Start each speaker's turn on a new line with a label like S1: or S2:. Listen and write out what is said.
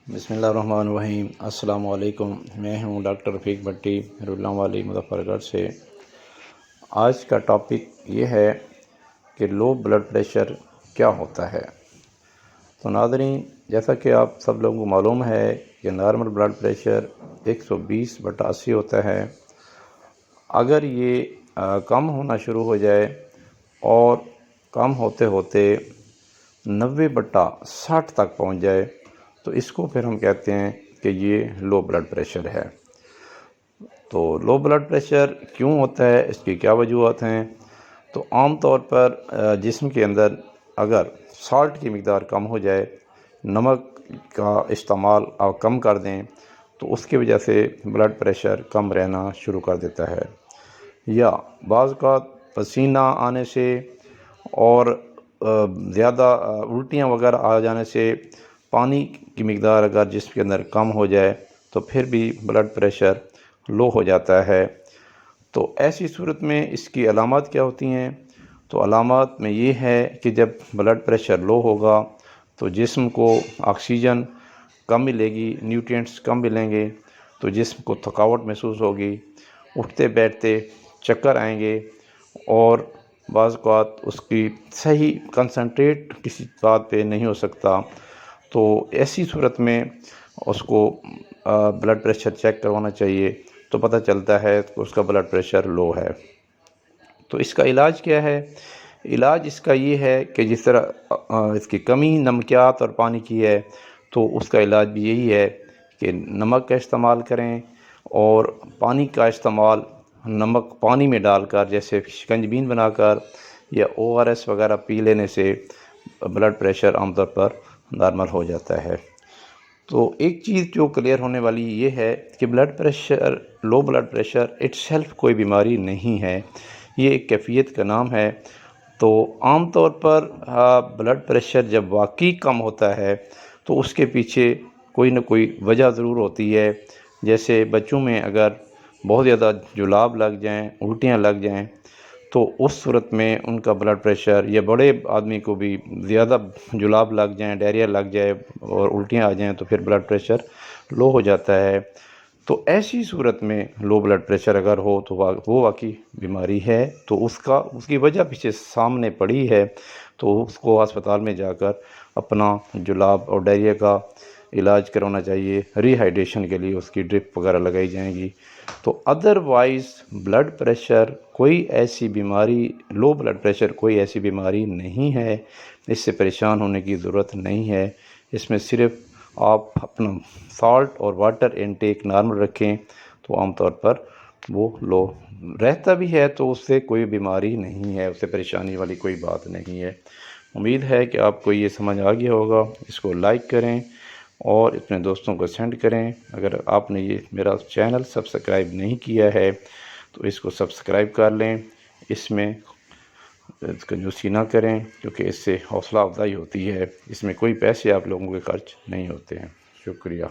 S1: بسم اللہ الرحمن الرحیم۔ السلام علیکم، میں ہوں ڈاکٹر رفیق بھٹی رولام والی مظفر گڑھ سے۔ آج کا ٹاپک یہ ہے کہ لو بلڈ پریشر کیا ہوتا ہے۔ تو ناظرین، جیسا کہ آپ سب لوگوں کو معلوم ہے کہ نارمل بلڈ پریشر 120/80 ہوتا ہے۔ اگر یہ کم ہونا شروع ہو جائے اور کم ہوتے ہوتے 90/60 تک پہنچ جائے تو اس کو پھر ہم کہتے ہیں کہ یہ لو بلڈ پریشر ہے۔ تو لو بلڈ پریشر کیوں ہوتا ہے، اس کی کیا وجوہات ہیں؟ تو عام طور پر جسم کے اندر اگر سالٹ کی مقدار کم ہو جائے، نمک کا استعمال آپ کم کر دیں تو اس کی وجہ سے بلڈ پریشر کم رہنا شروع کر دیتا ہے، یا بعض اوقات پسینہ آنے سے اور زیادہ الٹیاں وغیرہ آ جانے سے پانی کی مقدار اگر جسم کے اندر کم ہو جائے تو پھر بھی بلڈ پریشر لو ہو جاتا ہے۔ تو ایسی صورت میں اس کی علامات کیا ہوتی ہیں؟ تو علامات میں یہ ہے کہ جب بلڈ پریشر لو ہوگا تو جسم کو آکسیجن کم ملے گی، نیوٹرینٹس کم ملیں گے، تو جسم کو تھکاوٹ محسوس ہوگی، اٹھتے بیٹھتے چکر آئیں گے، اور بعض اوقات اس کی صحیح کنسنٹریٹ کسی بات پہ نہیں ہو سکتا۔ تو ایسی صورت میں اس کو بلڈ پریشر چیک کروانا چاہیے، تو پتہ چلتا ہے کہ اس کا بلڈ پریشر لو ہے۔ تو اس کا علاج کیا ہے؟ علاج اس کا یہ ہے کہ جس طرح اس کی کمی نمکیات اور پانی کی ہے، تو اس کا علاج بھی یہی ہے کہ نمک کا استعمال کریں، اور پانی کا استعمال نمک پانی میں ڈال کر جیسے شکنجبین بنا کر یا ORS وغیرہ پی لینے سے بلڈ پریشر عام طور پر نارمل ہو جاتا ہے۔ تو ایک چیز جو کلیئر ہونے والی یہ ہے کہ blood pressure, low blood pressure itself کوئی بیماری نہیں ہے، یہ ایک کیفیت کا نام ہے۔ تو عام طور پر بلڈ پریشر جب واقعی کم ہوتا ہے تو اس کے پیچھے کوئی نہ کوئی وجہ ضرور ہوتی ہے۔ جیسے بچوں میں اگر بہت زیادہ جلاب لگ جائیں، الٹیاں لگ جائیں، تو اس صورت میں ان کا بلڈ پریشر، یا بڑے آدمی کو بھی زیادہ جلاب لگ جائیں، ڈائریا لگ جائے اور الٹیاں آ جائیں تو پھر بلڈ پریشر لو ہو جاتا ہے۔ تو ایسی صورت میں لو بلڈ پریشر اگر ہو تو وہ واقعی بیماری ہے، تو اس کی وجہ پیچھے سامنے پڑی ہے، تو اس کو ہسپتال میں جا کر اپنا جلاب اور ڈائریا کا علاج کروانا چاہیے۔ ری ہائیڈریشن کے لیے اس کی ڈرپ وغیرہ لگائی جائیں گی۔ تو ادروائز بلڈ پریشر کوئی ایسی بیماری، لو بلڈ پریشر کوئی ایسی بیماری نہیں ہے، اس سے پریشان ہونے کی ضرورت نہیں ہے۔ اس میں صرف آپ اپنا سالٹ اور واٹر انٹیک نارمل رکھیں تو عام طور پر وہ لو رہتا بھی ہے، تو اس سے کوئی بیماری نہیں ہے، اس سے پریشانی والی کوئی بات نہیں ہے۔ امید ہے کہ آپ کو یہ سمجھ آ گیا ہوگا۔ اس کو لائک کریں اور اپنے دوستوں کو سینڈ کریں۔ اگر آپ نے یہ میرا چینل سبسکرائب نہیں کیا ہے تو اس کو سبسکرائب کر لیں، اس میں کنجوسی نہ کریں، کیونکہ اس سے حوصلہ افزائی ہوتی ہے۔ اس میں کوئی پیسے آپ لوگوں کے خرچ نہیں ہوتے ہیں۔ شکریہ۔